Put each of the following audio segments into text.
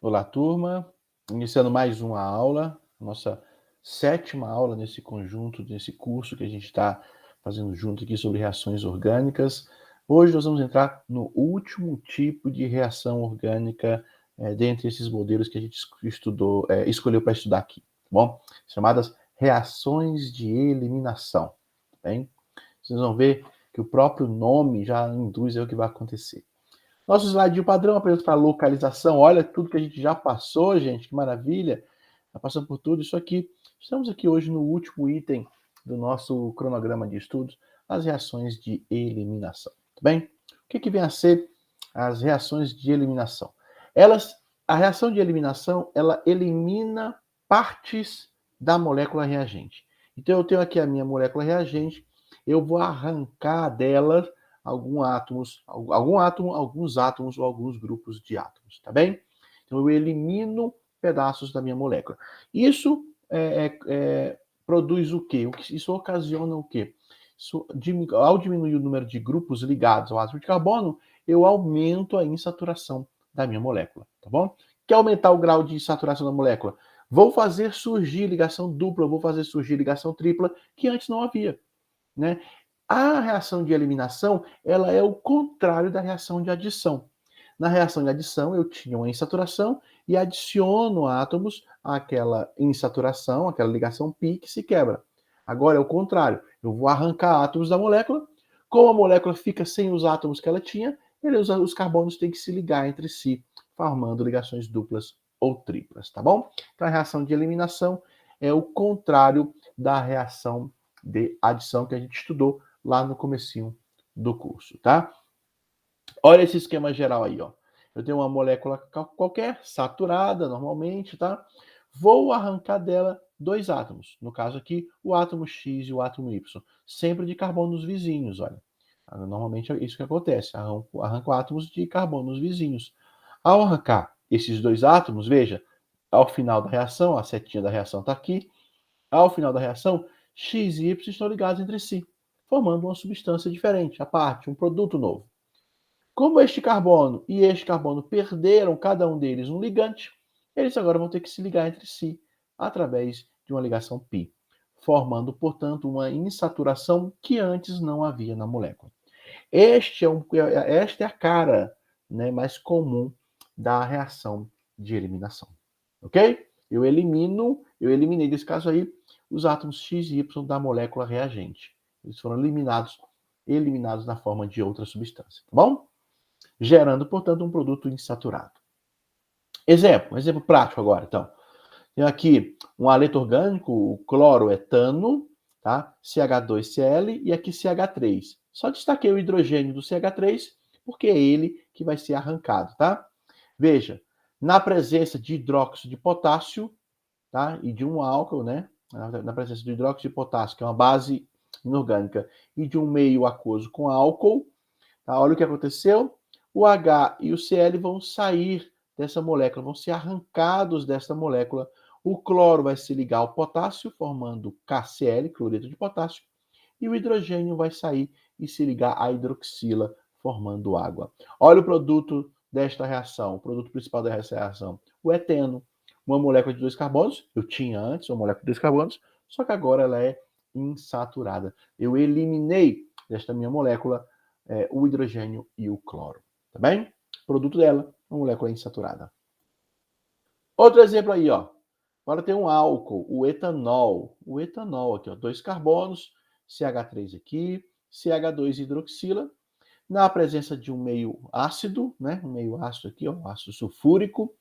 Olá, turma. Iniciando mais uma aula, nossa 7ª aula nesse conjunto, nesse curso que a gente está fazendo junto aqui sobre reações orgânicas. Hoje nós vamos entrar no último tipo de reação orgânica dentre esses modelos que a gente escolheu para estudar aqui, tá bom? Chamadas reações de eliminação, tá bem? Vocês vão ver que o próprio nome já induz o que vai acontecer. Nosso slide padrão apresenta para localização. Olha tudo que a gente já passou, gente. Que maravilha. Já passamos por tudo isso aqui. Estamos aqui hoje no último item do nosso cronograma de estudos, as reações de eliminação. Tá bem? O que vem a ser as reações de eliminação? A reação de eliminação, ela elimina partes da molécula reagente. Então, eu tenho aqui a minha molécula reagente, eu vou arrancar dela alguns átomos ou alguns grupos de átomos, tá bem? Então eu elimino pedaços da minha molécula. Isso produz o quê? Isso ocasiona o quê? Ao diminuir o número de grupos ligados ao átomo de carbono, eu aumento a insaturação da minha molécula, tá bom? Quer aumentar o grau de saturação da molécula? Vou fazer surgir ligação dupla, vou fazer surgir ligação tripla, que antes não havia, né? A reação de eliminação, ela é o contrário da reação de adição. Na reação de adição, eu tinha uma insaturação e adiciono átomos àquela insaturação, aquela ligação π que se quebra. Agora é o contrário. Eu vou arrancar átomos da molécula. Como a molécula fica sem os átomos que ela tinha, os carbonos têm que se ligar entre si, formando ligações duplas ou triplas, tá bom? Então a reação de eliminação é o contrário da reação de adição que a gente estudou lá no comecinho do curso, tá? Olha esse esquema geral aí, ó. Eu tenho uma molécula qualquer, saturada normalmente, tá? Vou arrancar dela dois átomos. No caso aqui, o átomo X e o átomo Y. Sempre de carbonos vizinhos, olha. Normalmente é isso que acontece. Arranco átomos de carbonos vizinhos. Ao arrancar esses dois átomos, veja, ao final da reação, a setinha da reação está aqui. Ao final da reação, X e Y estão ligados entre si, formando uma substância diferente, à parte, um produto novo. Como este carbono e este carbono perderam cada um deles um ligante, eles agora vão ter que se ligar entre si através de uma ligação π, formando, portanto, uma insaturação que antes não havia na molécula. Esta é a cara, né, mais comum da reação de eliminação. Ok? Eu eliminei nesse caso aí os átomos X e Y da molécula reagente. Eles foram eliminados na forma de outra substância, tá bom? Gerando, portanto, um produto insaturado. Exemplo prático agora, então. Tenho aqui um haleto orgânico, o cloroetano, tá? CH2Cl e aqui CH3. Só destaquei o hidrogênio do CH3 porque é ele que vai ser arrancado, tá? Veja, na presença de hidróxido de potássio, tá? E de um álcool, né? Na presença de hidróxido de potássio, que é uma base inorgânica, e de um meio aquoso com álcool, tá? Olha o que aconteceu. O H e o Cl vão sair dessa molécula, vão ser arrancados dessa molécula. O cloro vai se ligar ao potássio, formando KCl, cloreto de potássio, e o hidrogênio vai sair e se ligar à hidroxila, formando água. Olha o produto desta reação, o produto principal dessa reação, o eteno, uma molécula de 2 carbonos. Eu tinha antes uma molécula de 2 carbonos, só que agora ela é insaturada. Eu eliminei desta minha molécula o hidrogênio e o cloro. Tá bem? Produto dela, uma molécula insaturada. Outro exemplo aí, ó. Agora tem um álcool, o etanol. O etanol aqui, ó, 2 carbonos, CH3 aqui, CH2 hidroxila. Na presença de um meio ácido, né? Um meio ácido aqui, ó, ácido sulfúrico.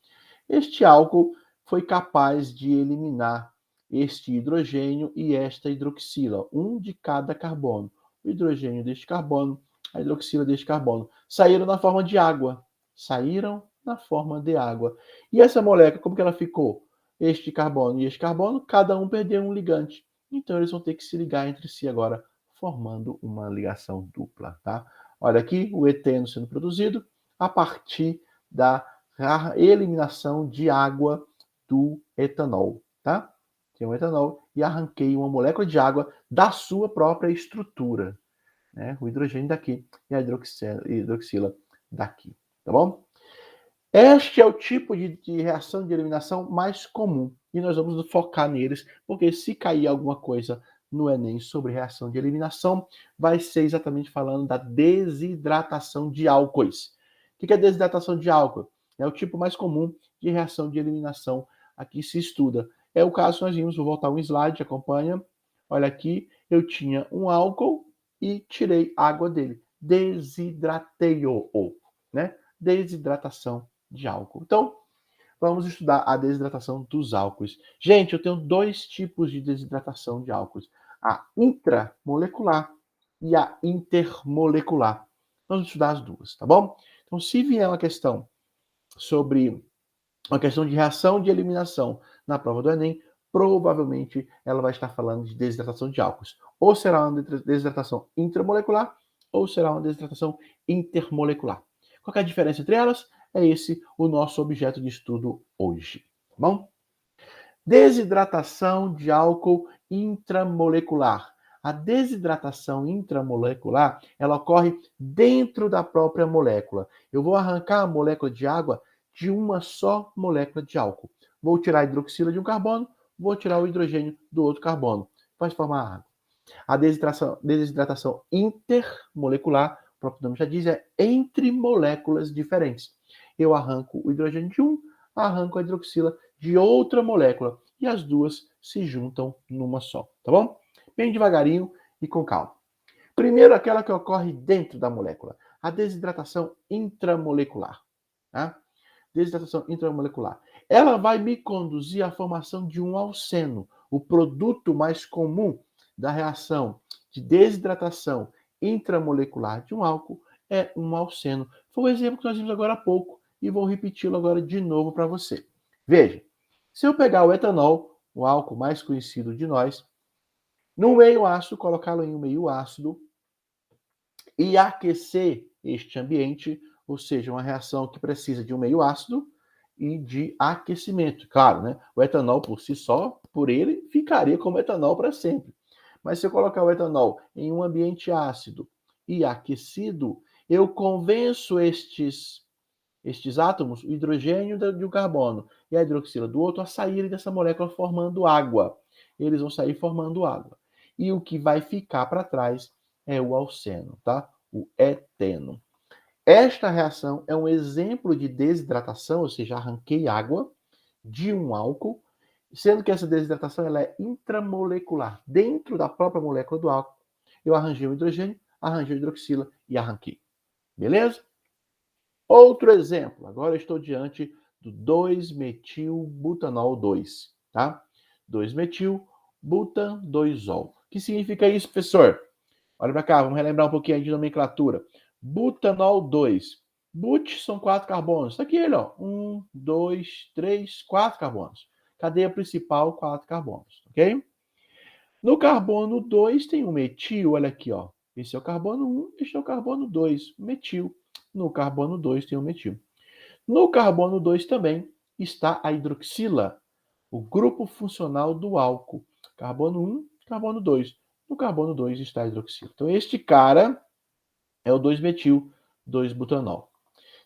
Este álcool foi capaz de eliminar este hidrogênio e esta hidroxila, um de cada carbono. O hidrogênio deste carbono, a hidroxila deste carbono, saíram na forma de água. Saíram na forma de água. E essa molécula, como que ela ficou? Este carbono e este carbono, cada um perdeu um ligante. Então eles vão ter que se ligar entre si agora, formando uma ligação dupla, tá? Olha aqui o eteno sendo produzido a partir da eliminação de água do etanol, tá? Tem um etanol e arranquei uma molécula de água da sua própria estrutura, né? O hidrogênio daqui e a hidroxila daqui, tá bom? Este é o tipo de reação de eliminação mais comum e nós vamos focar neles, porque se cair alguma coisa no Enem sobre reação de eliminação, vai ser exatamente falando da desidratação de álcoois. O que é desidratação de álcool? É o tipo mais comum de reação de eliminação aqui se estuda. É o caso que nós vimos, vou voltar um slide, acompanha. Olha aqui, eu tinha um álcool e tirei água dele. Desidratei-o, né? Desidratação de álcool. Então, vamos estudar a desidratação dos álcoois. Gente, eu tenho dois tipos de desidratação de álcoois: a intramolecular e a intermolecular. Vamos estudar as duas, tá bom? Então, se vier uma questão sobre uma questão de reação de eliminação na prova do Enem, provavelmente ela vai estar falando de desidratação de álcoois. Ou será uma desidratação intramolecular, ou será uma desidratação intermolecular. Qual é a diferença entre elas? É esse o nosso objeto de estudo hoje, tá bom? Desidratação de álcool intramolecular. A desidratação intramolecular, ela ocorre dentro da própria molécula. Eu vou arrancar a molécula de água de uma só molécula de álcool. Vou tirar a hidroxila de um carbono, vou tirar o hidrogênio do outro carbono. Vai formar água. A desidratação intermolecular, o próprio nome já diz, é entre moléculas diferentes. Eu arranco o hidrogênio de um, arranco a hidroxila de outra molécula e as duas se juntam numa só, tá bom? Bem devagarinho e com calma. Primeiro, aquela que ocorre dentro da molécula, a desidratação intramolecular. Tá? Desidratação intramolecular. Ela vai me conduzir à formação de um alceno, o produto mais comum da reação de desidratação intramolecular de um álcool é um alceno. Foi o exemplo que nós vimos agora há pouco e vou repeti-lo agora de novo para você. Veja, se eu pegar o etanol, o álcool mais conhecido de nós, no meio ácido, colocá-lo em um meio ácido e aquecer este ambiente, ou seja, uma reação que precisa de um meio ácido e de aquecimento. Claro, né? O etanol por si só, por ele, ficaria como etanol para sempre. Mas se eu colocar o etanol em um ambiente ácido e aquecido, eu convenço estes átomos, o hidrogênio de um carbono e a hidroxila do outro, a saírem dessa molécula formando água. Eles vão sair formando água. E o que vai ficar para trás é o alceno, tá? O eteno. Esta reação é um exemplo de desidratação, ou seja, arranquei água de um álcool, sendo que essa desidratação ela é intramolecular. Dentro da própria molécula do álcool, eu arranjei o hidrogênio, arranjei a hidroxila e arranquei. Beleza? Outro exemplo, agora eu estou diante do 2-metilbutanol 2, tá? 2-metil-butan-2-ol. O que significa isso, professor? Olha para cá, vamos relembrar um pouquinho aí de nomenclatura. Butanol 2. But são 4 carbonos. Está aqui ele, ó. 1, 2, 3, 4 carbonos. Cadeia principal, 4 carbonos, ok? No carbono 2 tem um metil, olha aqui, ó. Esse é o carbono 1, este é o carbono 2, metil. No carbono 2 tem um metil. No carbono 2 também está a hidroxila, o grupo funcional do álcool. Carbono 1, carbono 2. No carbono 2 está a hidroxila. Então, este cara é o 2-metil, 2-butanol.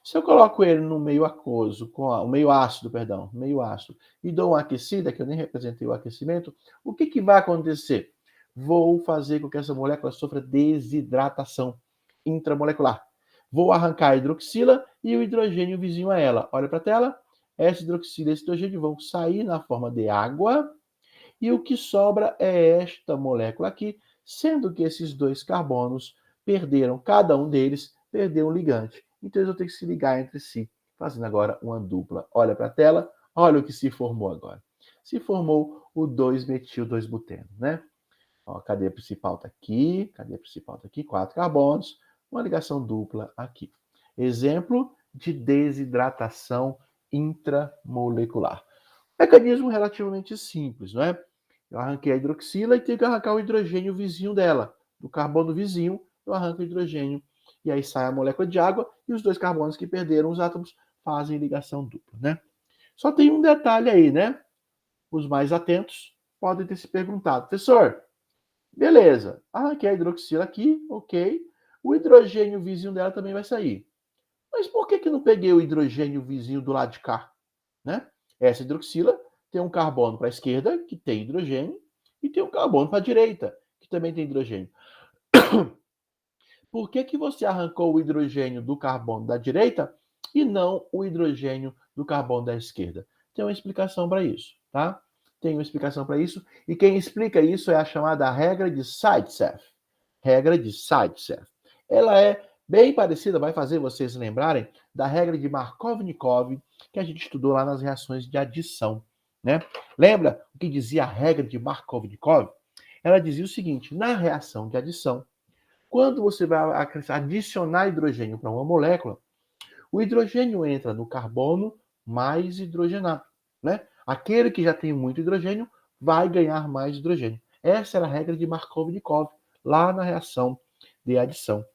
Se eu coloco ele no meio aquoso, o meio ácido, meio ácido, e dou uma aquecida, que eu nem representei o aquecimento, o que vai acontecer? Vou fazer com que essa molécula sofra desidratação intramolecular. Vou arrancar a hidroxila e o hidrogênio vizinho a ela. Olha para a tela. Essa hidroxila e esse hidrogênio vão sair na forma de água e o que sobra é esta molécula aqui, sendo que esses dois carbonos perderam, cada um deles perdeu um ligante. Então eles vão ter que se ligar entre si, fazendo agora uma dupla. Olha para a tela, olha o que se formou agora. Se formou o 2-metil-2-buteno, né? Ó, a cadeia principal está aqui, 4 carbonos, uma ligação dupla aqui. Exemplo de desidratação intramolecular. Mecanismo relativamente simples, não é? Eu arranquei a hidroxila e tenho que arrancar o hidrogênio vizinho dela. Do carbono vizinho, eu arranco o hidrogênio e aí sai a molécula de água e os dois carbonos que perderam os átomos fazem ligação dupla, né? Só tem um detalhe aí, né? Os mais atentos podem ter se perguntado, professor, beleza, arranquei a hidroxila aqui, ok. O hidrogênio vizinho dela também vai sair. Mas por que não peguei o hidrogênio vizinho do lado de cá? Né? Essa hidroxila tem um carbono para a esquerda, que tem hidrogênio, e tem um carbono para a direita, que também tem hidrogênio. Por que você arrancou o hidrogênio do carbono da direita e não o hidrogênio do carbono da esquerda? Tem uma explicação para isso, tá? Tem uma explicação para isso, e quem explica isso é a chamada regra de Zaitsev. Regra de Zaitsev. Ela é bem parecida, vai fazer vocês lembrarem da regra de Markovnikov, que a gente estudou lá nas reações de adição, né? Lembra o que dizia a regra de Markovnikov? Ela dizia o seguinte: na reação de adição, quando você vai adicionar hidrogênio para uma molécula, o hidrogênio entra no carbono mais hidrogenado, né? Aquele que já tem muito hidrogênio vai ganhar mais hidrogênio. Essa era a regra de Markovnikov, lá na reação de adição.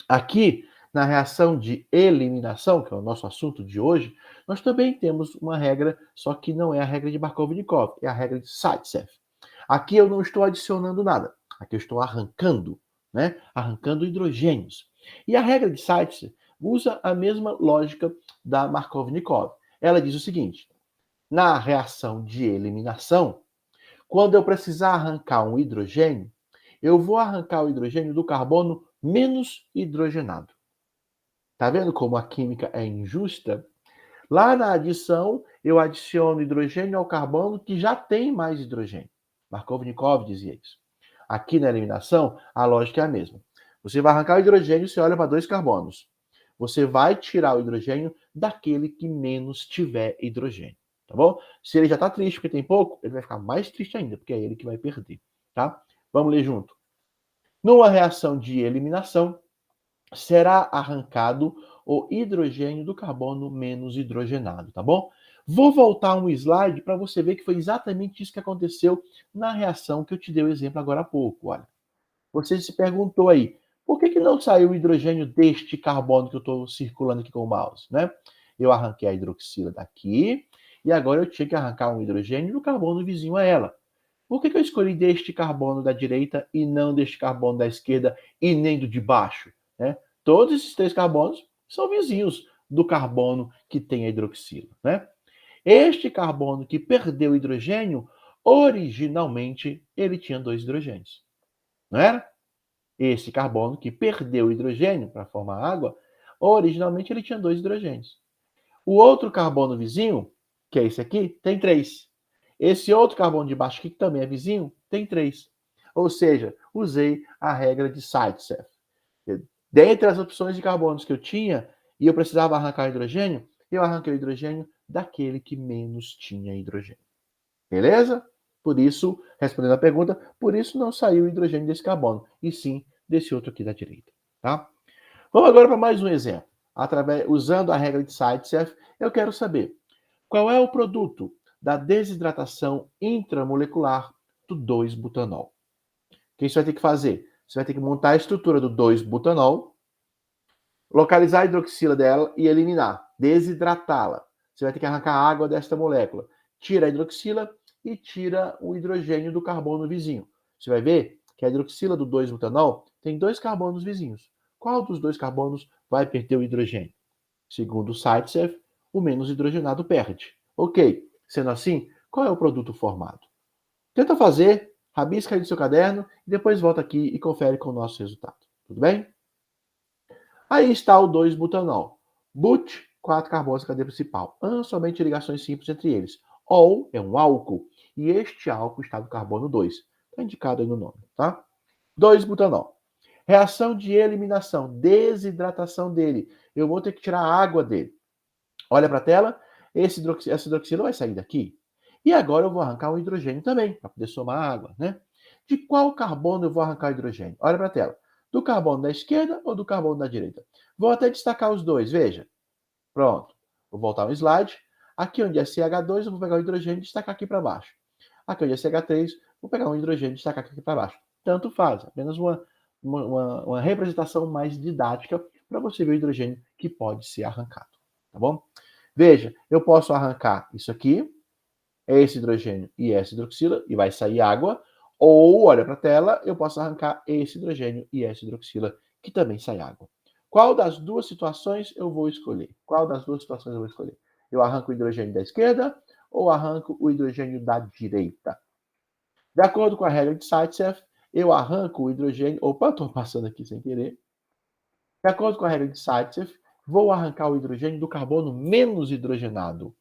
Aqui, na reação de eliminação, que é o nosso assunto de hoje, nós também temos uma regra, só que não é a regra de Markovnikov, é a regra de Zaitsev. Aqui eu não estou adicionando nada, aqui eu estou arrancando, né? Arrancando hidrogênios. E a regra de Zaitsev usa a mesma lógica da Markovnikov. Ela diz o seguinte: na reação de eliminação, quando eu precisar arrancar um hidrogênio, eu vou arrancar o hidrogênio do carbono menos hidrogenado. Tá vendo como a química é injusta? Lá na adição, eu adiciono hidrogênio ao carbono que já tem mais hidrogênio. Markovnikov dizia isso. Aqui na eliminação, a lógica é a mesma. Você vai arrancar o hidrogênio, você olha para dois carbonos. Você vai tirar o hidrogênio daquele que menos tiver hidrogênio, tá bom? Se ele já está triste porque tem pouco, ele vai ficar mais triste ainda, porque é ele que vai perder, tá? Vamos ler junto. Numa reação de eliminação, será arrancado o hidrogênio do carbono menos hidrogenado, tá bom? Vou voltar um slide para você ver que foi exatamente isso que aconteceu na reação que eu te dei o exemplo agora há pouco. Olha, você se perguntou aí, por que não saiu o hidrogênio deste carbono que eu estou circulando aqui com o mouse, né? Eu arranquei a hidroxila daqui e agora eu tinha que arrancar um hidrogênio do carbono vizinho a ela. Por que eu escolhi deste carbono da direita e não deste carbono da esquerda e nem do de baixo? Né? Todos esses três carbonos são vizinhos do carbono que tem a hidroxila. Né? Este carbono que perdeu hidrogênio, originalmente ele tinha dois hidrogênios. Não era? Esse carbono que perdeu hidrogênio para formar água, originalmente ele tinha dois hidrogênios. O outro carbono vizinho, que é esse aqui, tem três. Esse outro carbono de baixo aqui, que também é vizinho, tem três. Ou seja, usei a regra de Zaitsev. Dentre as opções de carbonos que eu tinha, e eu precisava arrancar hidrogênio, eu arranquei o hidrogênio daquele que menos tinha hidrogênio. Beleza? Por isso, respondendo a pergunta, por isso não saiu o hidrogênio desse carbono, e sim desse outro aqui da direita. Tá? Vamos agora para mais um exemplo. Usando a regra de Zaitsev, eu quero saber qual é o produto da desidratação intramolecular do 2-butanol. O que você vai ter que fazer? Você vai ter que montar a estrutura do 2-butanol, localizar a hidroxila dela e eliminar, desidratá-la. Você vai ter que arrancar a água desta molécula. Tira a hidroxila e tira o hidrogênio do carbono vizinho. Você vai ver que a hidroxila do 2-butanol tem dois carbonos vizinhos. Qual dos dois carbonos vai perder o hidrogênio? Segundo o Zaitsev, o menos hidrogenado perde. Ok, sendo assim, qual é o produto formado? Tenta fazer, rabisca aí no seu caderno e depois volta aqui e confere com o nosso resultado. Tudo bem? Aí está o 2-butanol. But, 4 carbonos da cadeia principal. Somente ligações simples entre eles. Ol é um álcool e este álcool está no carbono 2. Está indicado aí no nome, tá? 2-butanol. Reação de eliminação, desidratação dele. Eu vou ter que tirar a água dele. Olha para a tela, essa hidroxila vai sair daqui. E agora eu vou arrancar o hidrogênio também, para poder somar água, né? De qual carbono eu vou arrancar o hidrogênio? Olha para a tela. Do carbono da esquerda ou do carbono da direita? Vou até destacar os dois, veja. Pronto. Vou voltar um slide. Aqui onde é CH2, eu vou pegar o hidrogênio e destacar aqui para baixo. Aqui onde é CH3, vou pegar o hidrogênio e destacar aqui para baixo. Tanto faz, apenas uma representação mais didática para você ver o hidrogênio que pode ser arrancado. Tá bom? Veja, eu posso arrancar isso aqui, esse hidrogênio e essa hidroxila, e vai sair água. Ou, olha para a tela, eu posso arrancar esse hidrogênio e essa hidroxila, que também sai água. Qual das duas situações eu vou escolher? Qual das duas situações eu vou escolher? Eu arranco o hidrogênio da esquerda ou arranco o hidrogênio da direita? De acordo com a regra de Zaitsev, eu arranco o hidrogênio... Opa, estou passando aqui sem querer. De acordo com a regra de Zaitsev, vou arrancar o hidrogênio do carbono menos hidrogenado.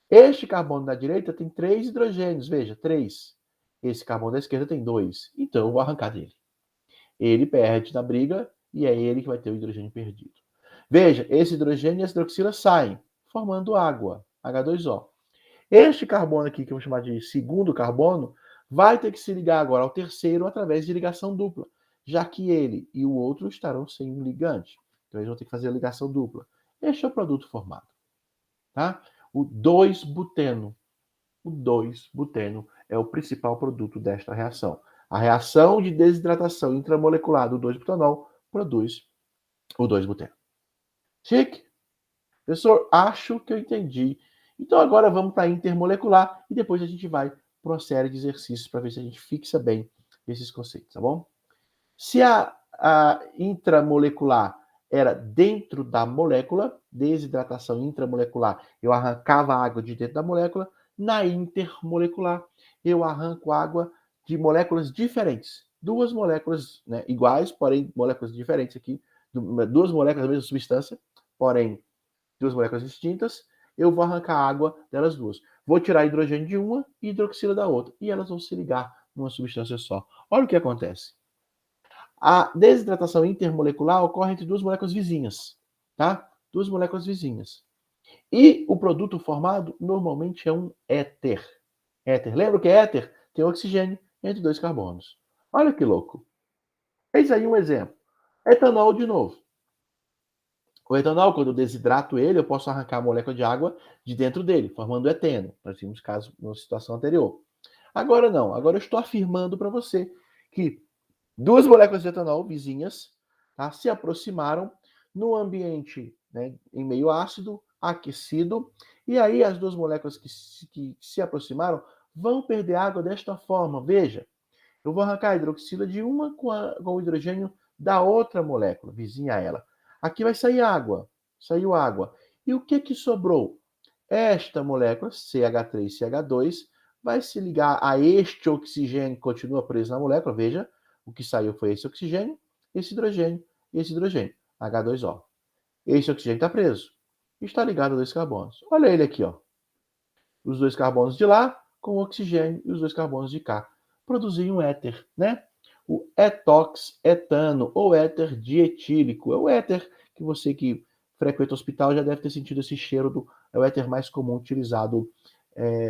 Este carbono da direita tem 3 hidrogênios, veja, 3. Esse carbono da esquerda tem 2. Então eu vou arrancar dele. Ele perde na briga e é ele que vai ter o hidrogênio perdido. Veja, esse hidrogênio e essa hidroxila saem, formando água, H2O. Este carbono aqui, que eu vou chamar de segundo carbono, vai ter que se ligar agora ao terceiro através de ligação dupla, já que ele e o outro estarão sem um ligante. Então eles vão ter que fazer a ligação dupla. Este é o produto formado. Tá? O 2-buteno. O 2-buteno é o principal produto desta reação. A reação de desidratação intramolecular do 2-butanol produz o 2-buteno. Chique? Professor, acho que eu entendi. Então agora vamos para a intermolecular e depois a gente vai para uma série de exercícios para ver se a gente fixa bem esses conceitos, tá bom? Se a intramolecular era dentro da molécula, desidratação intramolecular, eu arrancava a água de dentro da molécula. Na intermolecular, eu arranco água de moléculas diferentes. Duas moléculas, né, iguais, porém moléculas diferentes aqui. Duas moléculas da mesma substância, porém duas moléculas distintas. Eu vou arrancar a água delas duas. Vou tirar hidrogênio de uma e hidroxila da outra. E elas vão se ligar numa substância só. Olha o que acontece. A desidratação intermolecular ocorre entre duas moléculas vizinhas, tá? Duas moléculas vizinhas. E o produto formado normalmente é um éter. Éter. Lembra o que é éter? Tem oxigênio entre dois carbonos. Olha que louco. Eis aí um exemplo. Etanol de novo. O etanol, quando eu desidrato ele, eu posso arrancar a molécula de água de dentro dele, formando eteno. Nós tínhamos caso na situação anterior. Agora não. Agora eu estou afirmando para você que duas moléculas de etanol vizinhas, tá, se aproximaram no ambiente, né, em meio ácido, aquecido, e aí as duas moléculas que se aproximaram vão perder água desta forma. Veja, eu vou arrancar a hidroxila de uma com o hidrogênio da outra molécula, vizinha a ela. Aqui vai sair água. Saiu água. E o que sobrou? Esta molécula, CH3CH2, vai se ligar a este oxigênio que continua preso na molécula. Veja, o que saiu foi esse oxigênio, esse hidrogênio e esse hidrogênio, H2O. Esse oxigênio está preso. Está ligado a dois carbonos. Olha ele aqui, ó. Os dois carbonos de lá com o oxigênio e os dois carbonos de cá. Produzem um éter, né? O etox-etano ou éter dietílico. É o éter que você que frequenta o hospital já deve ter sentido esse cheiro do... É o éter mais comum utilizado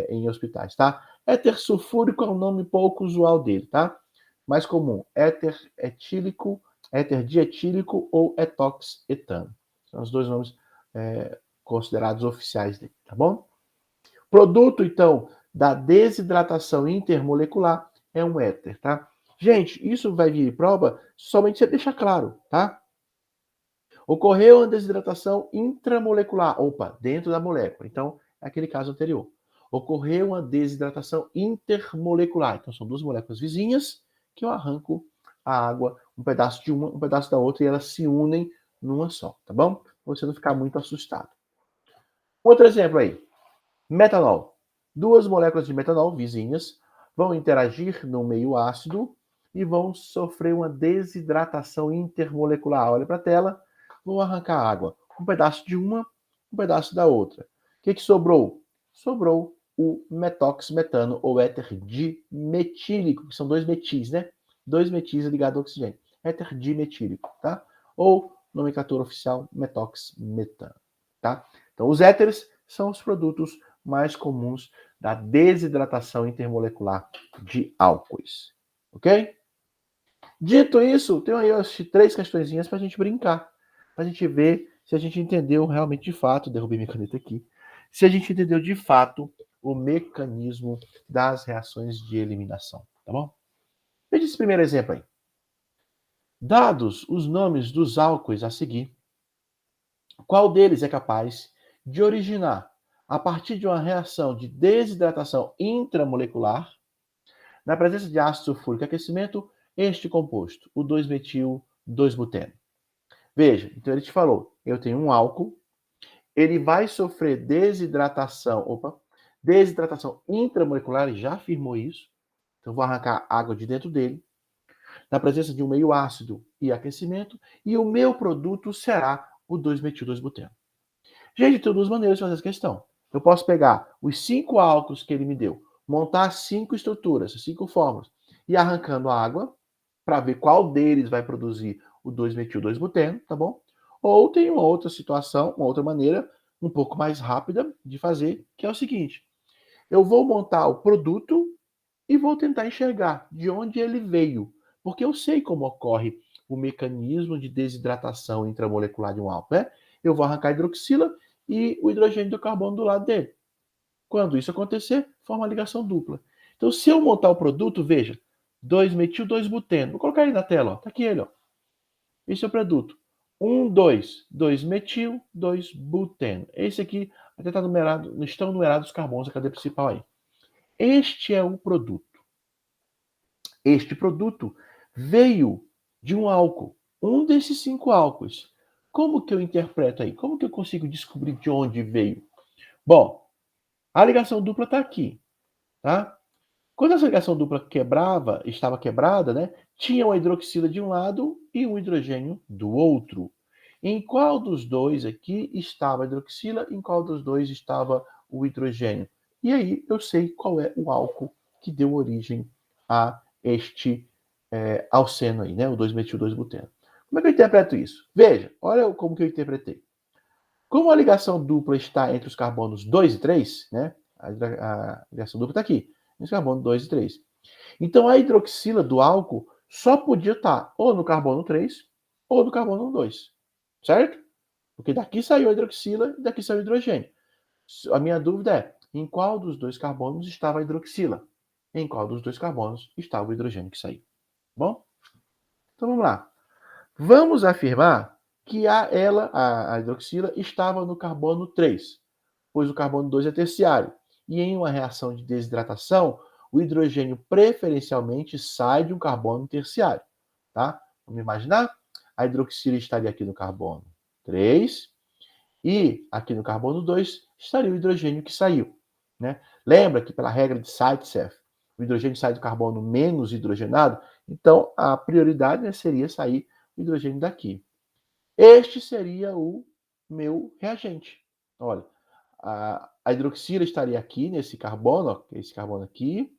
em hospitais, tá? Éter sulfúrico é um nome pouco usual dele, tá? Mais comum, éter etílico, éter dietílico ou etox-etano. São os dois nomes considerados oficiais dele, tá bom? Produto, então, da desidratação intermolecular é um éter, tá? Gente, isso vai vir em prova somente você deixar claro, tá? Ocorreu uma desidratação intramolecular, opa, dentro da molécula. Então, é aquele caso anterior. Ocorreu uma desidratação intermolecular. Então, são duas moléculas vizinhas que eu arranco a água, um pedaço de uma, um pedaço da outra, e elas se unem numa só, tá bom? Pra você não ficar muito assustado. Outro exemplo aí. Metanol. Duas moléculas de metanol vizinhas vão interagir no meio ácido e vão sofrer uma desidratação intermolecular. Olha para a tela, vou arrancar água. Um pedaço de uma, um pedaço da outra. O que sobrou? Sobrou o metox-metano, ou éter dimetílico, que são dois metis, né? Dois metis ligados ao oxigênio. Éter dimetílico, tá? Ou, nomenclatura oficial, metox-metano, tá? Então, os éteres são os produtos mais comuns da desidratação intermolecular de álcoois. Ok? Dito isso, tem aí as 3 questõezinhas para a gente brincar. Para a gente ver se a gente entendeu realmente de fato, derrubei minha caneta aqui, se a gente entendeu de fato o mecanismo das reações de eliminação. Tá bom? Veja esse primeiro exemplo aí. Dados os nomes dos álcoois a seguir, qual deles é capaz de originar, a partir de uma reação de desidratação intramolecular, na presença de ácido sulfúrico e aquecimento, este composto, o 2-metil 2-buteno? Veja, então ele te falou, eu tenho um álcool, ele vai sofrer desidratação intramolecular, ele já afirmou isso, então vou arrancar água de dentro dele, na presença de um meio ácido e aquecimento, e o meu produto será o 2-metil-2-buteno. Gente, tem duas maneiras de fazer essa questão. Eu posso pegar os 5 álcools que ele me deu, montar 5 estruturas, 5 fórmulas, e arrancando a água, para ver qual deles vai produzir o 2-metil-2-buteno, tá bom? Ou tem uma outra situação, uma outra maneira, um pouco mais rápida de fazer, que é o seguinte: eu vou montar o produto e vou tentar enxergar de onde ele veio, porque eu sei como ocorre o mecanismo de desidratação intramolecular de um álcool, né? Eu vou arrancar a hidroxila e o hidrogênio do carbono do lado dele. Quando isso acontecer, forma a ligação dupla. Então, se eu montar o produto, veja, 2-metil-2-buteno. Vou colocar ele na tela, ó. Tá aqui ele, ó. Esse é o produto. 2-metil, 2-buteno. Esse aqui até está numerado, estão numerados os carbonos da cadeia principal aí. Este é o produto. Este produto veio de um álcool, um desses 5 álcools. Como que eu interpreto aí? Como que eu consigo descobrir de onde veio? Bom, a ligação dupla está aqui, tá? Quando essa ligação dupla estava quebrada, né, tinha uma hidroxila de um lado e um hidrogênio do outro. Em qual dos dois aqui estava a hidroxila, em qual dos dois estava o hidrogênio? E aí eu sei qual é o álcool que deu origem a este alceno aí, né, o 2-metil-2-buteno. Como é que eu interpreto isso? Veja, olha como que eu interpretei. Como a ligação dupla está entre os carbonos 2 e 3, né, a ligação dupla está aqui, entre os carbonos 2 e 3. Então a hidroxila do álcool só podia estar ou no carbono 3 ou no carbono 2, certo? Porque daqui saiu a hidroxila e daqui saiu o hidrogênio. A minha dúvida é, em qual dos dois carbonos estava a hidroxila? Em qual dos dois carbonos estava o hidrogênio que saiu? Bom? Então vamos lá. Vamos afirmar que a hidroxila estava no carbono 3, pois o carbono 2 é terciário. E em uma reação de desidratação, o hidrogênio preferencialmente sai de um carbono terciário. Tá? Vamos imaginar? A hidroxila estaria aqui no carbono 3 e aqui no carbono 2 estaria o hidrogênio que saiu. Né? Lembra que pela regra de Zaitsev, o hidrogênio sai do carbono menos hidrogenado, então a prioridade, né, seria sair o hidrogênio daqui. Este seria o meu reagente. Olha, a hidroxila estaria aqui nesse carbono, ó, esse carbono aqui,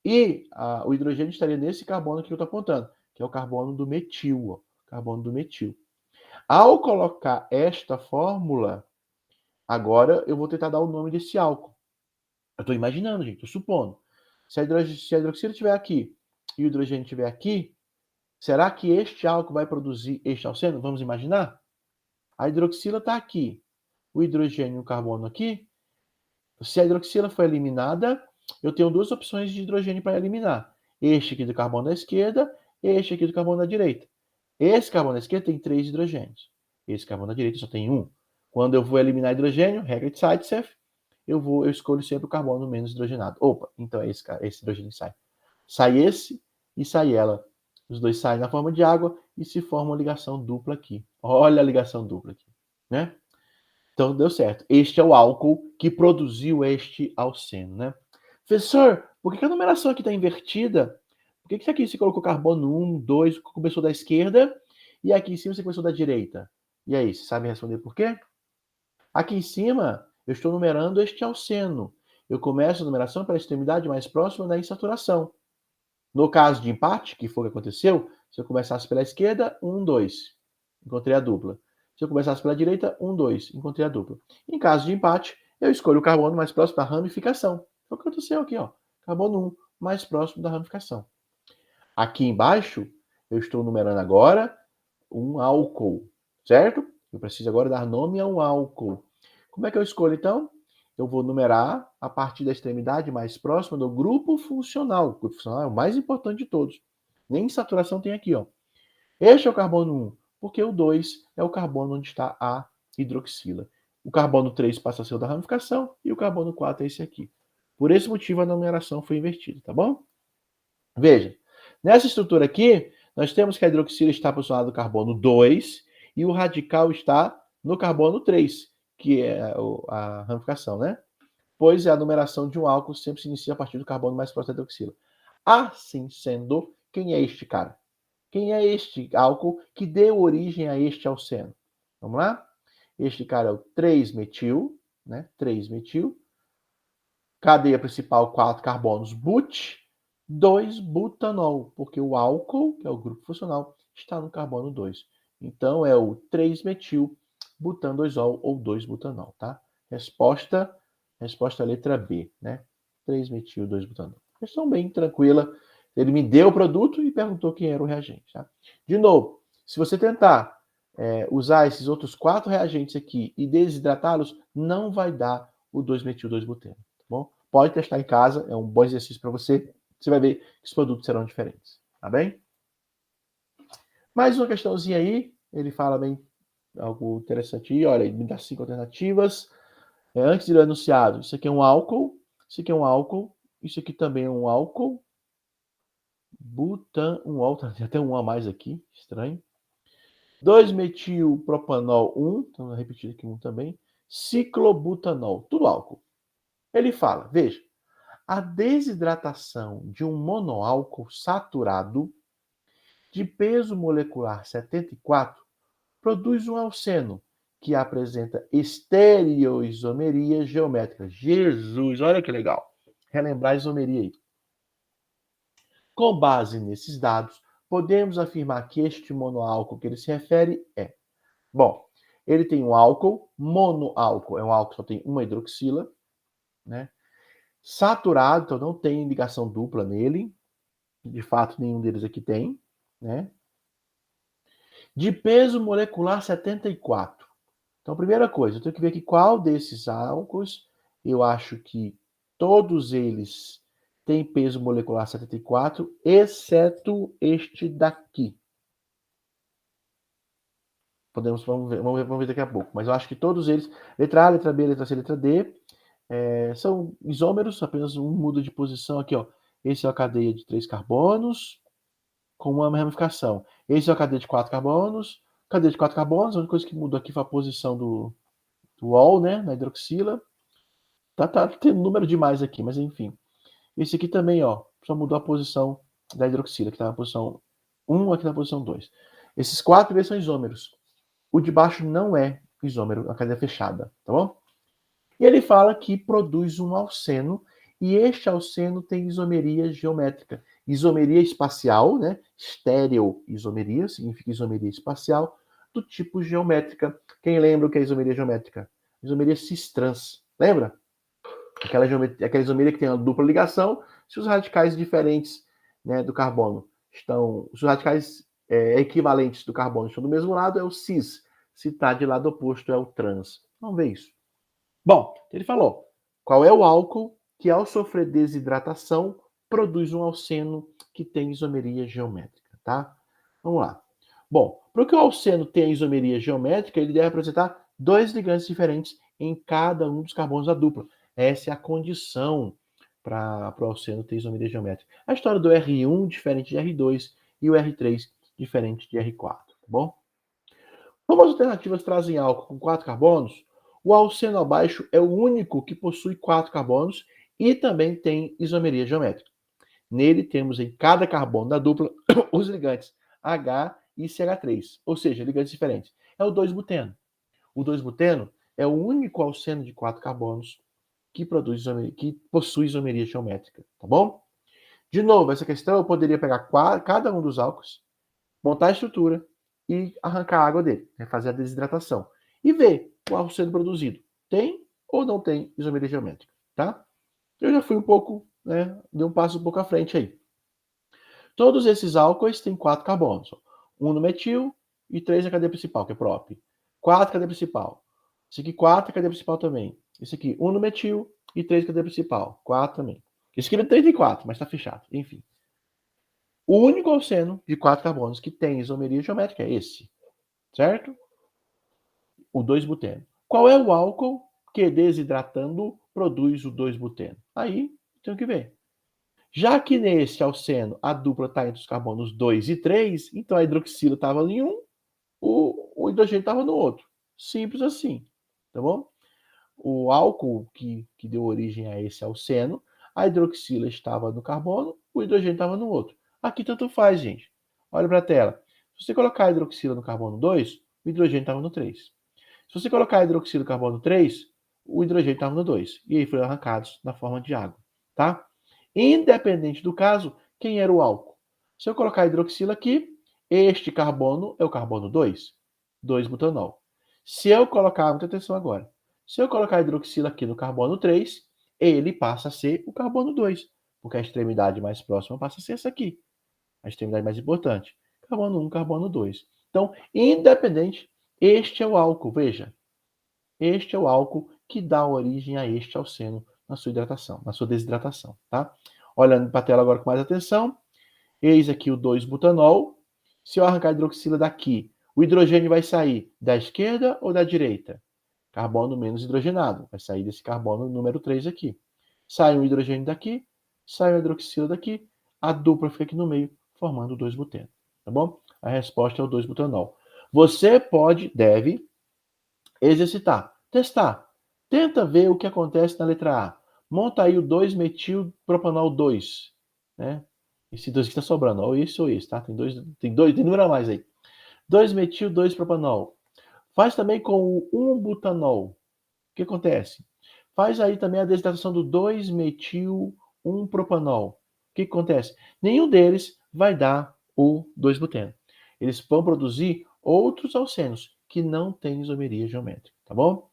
e o hidrogênio estaria nesse carbono que eu estou apontando, que é o carbono do metil, ó, carbono do metil. Ao colocar esta fórmula, agora eu vou tentar dar o nome desse álcool. Eu estou imaginando, gente, estou supondo. Se a hidroxila estiver aqui e o hidrogênio estiver aqui, será que este álcool vai produzir este alceno? Vamos imaginar? A hidroxila está aqui, o hidrogênio e o carbono aqui. Se a hidroxila for eliminada, eu tenho duas opções de hidrogênio para eliminar. Este aqui do carbono da esquerda, este aqui do carbono da direita. Esse carbono da esquerda tem 3 hidrogênios. Esse carbono da direita só tem 1. Quando eu vou eliminar hidrogênio, regra de Zaitsev, eu escolho sempre o carbono menos hidrogenado. Opa, então é esse hidrogênio sai. Sai esse e sai ela. Os dois saem na forma de água e se forma uma ligação dupla aqui. Olha a ligação dupla aqui, né? Então deu certo. Este é o álcool que produziu este alceno, né? Professor, por que a numeração aqui está invertida? Por que aqui você colocou carbono 1, 2, começou da esquerda, e aqui em cima você começou da direita? E aí, você sabe responder por quê? Aqui em cima, eu estou numerando este alceno. Eu começo a numeração pela extremidade mais próxima da insaturação. No caso de empate, que foi o que aconteceu, se eu começasse pela esquerda, 1, 2. Encontrei a dupla. Se eu começasse pela direita, 1, 2. Encontrei a dupla. Em caso de empate, eu escolho o carbono mais próximo da ramificação. Foi o que aconteceu aqui, ó. Carbono 1 mais próximo da ramificação. Aqui embaixo, eu estou numerando agora um álcool, certo? Eu preciso agora dar nome a um álcool. Como é que eu escolho, então? Eu vou numerar a partir da extremidade mais próxima do grupo funcional. O grupo funcional é o mais importante de todos. Nem saturação tem aqui, ó. Este é o carbono 1, porque o 2 é o carbono onde está a hidroxila. O carbono 3 passa a ser o da ramificação e o carbono 4 é esse aqui. Por esse motivo, a numeração foi invertida, tá bom? Veja, nessa estrutura aqui, nós temos que a hidroxila está posicionada no carbono 2 e o radical está no carbono 3, que é a ramificação, né? Pois a numeração de um álcool sempre se inicia a partir do carbono mais próximo da hidroxila. Assim sendo, quem é este cara? Quem é este álcool que deu origem a este alceno? Vamos lá? Este cara é o 3-metil, né? 3-metil. Cadeia principal, 4 carbonos, but, 2-butanol, porque o álcool, que é o grupo funcional, está no carbono 2. Então, é o 3-metil-butan-2-ol ou 2-butanol, tá? Resposta letra B, né? 3-metil, 2-butanol. Questão bem tranquila. Ele me deu o produto e perguntou quem era o reagente, tá? De novo, se você tentar usar esses outros 4 reagentes aqui e desidratá-los, não vai dar o 2-metil, 2-buteno. Bom, pode testar em casa, é um bom exercício para você. Você vai ver que os produtos serão diferentes, tá bem? Mais uma questãozinha aí, ele fala bem algo interessante aí, olha, ele me dá 5 alternativas. Antes de ler o enunciado, isso aqui é um álcool, isso aqui é um álcool, isso aqui também é um álcool. Butanol, tem até um a mais aqui, estranho. 2-metilpropanol 1, então vou repetir aqui um também. Ciclobutanol, tudo álcool. Ele fala, veja, a desidratação de um monoálcool saturado de peso molecular 74 produz um alceno que apresenta estereoisomeria geométrica. Jesus, olha que legal. Relembrar a isomeria aí. Com base nesses dados, podemos afirmar que este monoálcool que ele se refere é, bom, ele tem um álcool, monoálcool, é um álcool que só tem uma hidroxila, né? Saturado, então não tem ligação dupla nele, de fato nenhum deles aqui tem, né? De peso molecular 74. Então, primeira coisa, eu tenho que ver aqui qual desses álcools, eu acho que todos eles têm peso molecular 74, exceto este daqui. Vamos ver daqui a pouco. Mas eu acho que todos eles, letra A, letra B, letra C, letra D, são isômeros, apenas um muda de posição aqui, ó. Esse é a cadeia de 3 carbonos com uma ramificação. Esse é a cadeia de 4 carbonos. Cadeia de 4 carbonos, a única coisa que mudou aqui foi a posição do ol, né, na hidroxila. Tá tendo número demais aqui, mas enfim. Esse aqui também, ó, só mudou a posição da hidroxila, que está na posição 1, aqui na posição 2. Esses 4 são isômeros. O de baixo não é isômero, a cadeia fechada, tá bom? E ele fala que produz um alceno, e este alceno tem isomeria geométrica. Isomeria espacial, né? Estereoisomeria, significa isomeria espacial, do tipo geométrica. Quem lembra o que é isomeria geométrica? Isomeria cis-trans. Lembra? Aquela isomeria que tem uma dupla ligação, se os radicais diferentes, né, do carbono estão. Se os radicais equivalentes do carbono estão do mesmo lado, é o cis. Se está de lado oposto, é o trans. Vamos ver isso. Bom, ele falou, qual é o álcool que ao sofrer desidratação produz um alceno que tem isomeria geométrica, tá? Vamos lá. Bom, para que o alceno tenha isomeria geométrica, ele deve apresentar 2 ligantes diferentes em cada um dos carbonos da dupla. Essa é a condição para o alceno ter isomeria geométrica. A história do R1 diferente de R2 e o R3 diferente de R4, tá bom? Como as alternativas trazem álcool com 4 carbonos, o alceno abaixo é o único que possui 4 carbonos e também tem isomeria geométrica. Nele temos em cada carbono da dupla os ligantes H e CH3, ou seja, ligantes diferentes. É o 2-buteno. O 2-buteno é o único alceno de 4 carbonos que possui isomeria geométrica, tá bom? De novo, essa questão eu poderia pegar cada um dos álcools, montar a estrutura e arrancar a água dele, né, fazer a desidratação. E ver o álcool sendo produzido. Tem ou não tem isomeria geométrica, tá? Eu já fui um pouco, né, dei um passo um pouco à frente aí. Todos esses álcoois têm 4 carbonos. 1 no metil e 3 na cadeia principal, que é prop. 4 cadeia principal. Esse aqui 4 cadeia principal também. Esse aqui 1 no metil e 3 cadeia principal. 4 também. Esse aqui é 3 e 4, mas está fechado. Enfim. O único alceno de 4 carbonos que tem isomeria geométrica é esse. Certo? O 2-buteno. Qual é o álcool que desidratando produz o 2-buteno? Aí tem que ver. Já que neste alceno a dupla está entre os carbonos 2 e 3, então a hidroxila estava em 1, o o hidrogênio estava no outro. Simples assim, tá bom? O álcool que deu origem a esse alceno, a hidroxila estava no carbono, o hidrogênio estava no outro. Aqui tanto faz, gente. Olha para a tela. Se você colocar a hidroxila no carbono 2, o hidrogênio estava no 3. Se você colocar a hidroxila no carbono 3, o hidrogênio estava no 2. E aí foram arrancados na forma de água, tá? Independente do caso, quem era o álcool? Se eu colocar a hidroxila aqui, este carbono é o carbono 2, 2-butanol. Se eu colocar, muita atenção agora, se eu colocar a hidroxila aqui no carbono 3, ele passa a ser o carbono 2, porque a extremidade mais próxima passa a ser essa aqui, a extremidade mais importante. Carbono 1, carbono 2. Então, independente, este é o álcool, veja. Este é o álcool que dá origem a este alceno na sua hidratação, na sua desidratação, tá? Olhando para a tela agora com mais atenção, eis aqui o 2-butanol. Se eu arrancar a hidroxila daqui, o hidrogênio vai sair da esquerda ou da direita? Carbono menos hidrogenado, vai sair desse carbono número 3 aqui. Sai um hidrogênio daqui, sai uma hidroxila daqui, a dupla fica aqui no meio, formando o 2-buteno, tá bom? A resposta é o 2-butanol. Você deve exercitar, testar. Tenta ver o que acontece na letra A. Monta aí o 2-metilpropanol 2, né? Esse 2 que está sobrando, ou isso ou isso, tá? Tem número a mais aí. 2-metil-2-propanol. Faz também com o 1-butanol. O que acontece? Faz aí também a desidratação do 2-metil-1-propanol. O que acontece? Nenhum deles vai dar o 2-buteno. Eles vão produzir outros alcenos que não têm isomeria geométrica, tá bom?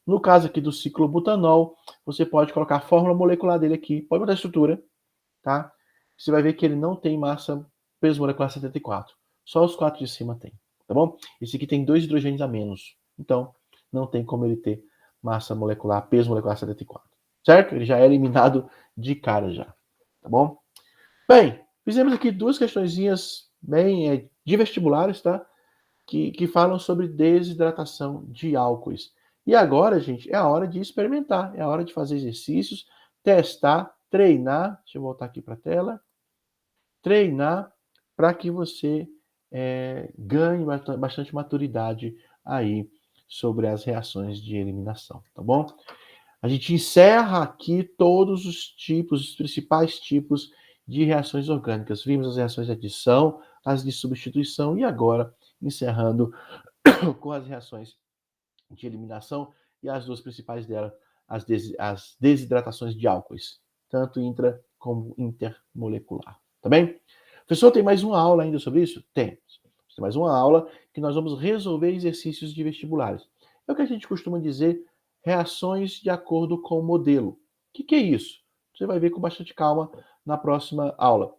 No caso aqui do ciclobutanol, você pode colocar a fórmula molecular dele aqui, pode botar a estrutura, tá? Você vai ver que ele não tem massa, peso molecular 74. Só os 4 de cima tem, tá bom? Esse aqui tem 2 hidrogênios a menos, então não tem como ele ter massa molecular, peso molecular 74, certo? Ele já é eliminado de cara já, tá bom? Bem, fizemos aqui duas questõezinhas bem de vestibulares, tá? Que falam sobre desidratação de álcoois. E agora, gente, é a hora de experimentar, é a hora de fazer exercícios, testar, treinar. Deixa eu voltar aqui para a tela. Treinar para que você ganhe bastante maturidade aí sobre as reações de eliminação, tá bom? A gente encerra aqui todos os tipos, os principais tipos de reações orgânicas. Vimos as reações de adição, as de substituição e agora encerrando com as reações de eliminação e as duas principais delas, as desidratações de álcoois, tanto intra como intermolecular. Tá bem? Professor, tem mais uma aula ainda sobre isso? Tem. Tem mais uma aula que nós vamos resolver exercícios de vestibulares. É o que a gente costuma dizer, reações de acordo com o modelo. O que é isso? Você vai ver com bastante calma na próxima aula.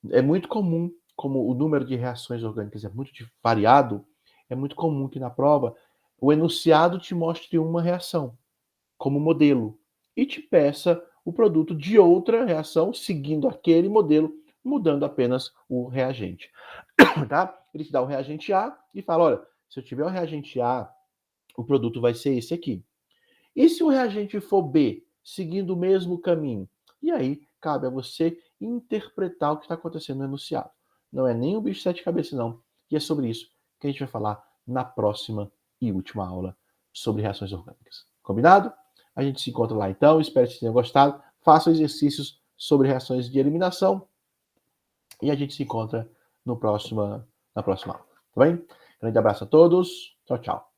É muito comum, como o número de reações orgânicas é muito variado, é muito comum que na prova o enunciado te mostre uma reação como modelo e te peça o produto de outra reação seguindo aquele modelo, mudando apenas o reagente. Tá? Ele te dá o reagente A e fala, olha, se eu tiver o reagente A, o produto vai ser esse aqui. E se o reagente for B, seguindo o mesmo caminho? E aí, cabe a você interpretar o que está acontecendo no enunciado. Não é nem um bicho de sete cabeças, não. E é sobre isso que a gente vai falar na próxima e última aula sobre reações orgânicas. Combinado? A gente se encontra lá então. Espero que vocês tenham gostado. Façam exercícios sobre reações de eliminação. E a gente se encontra no na próxima aula. Tá bem? Grande abraço a todos. Tchau, tchau.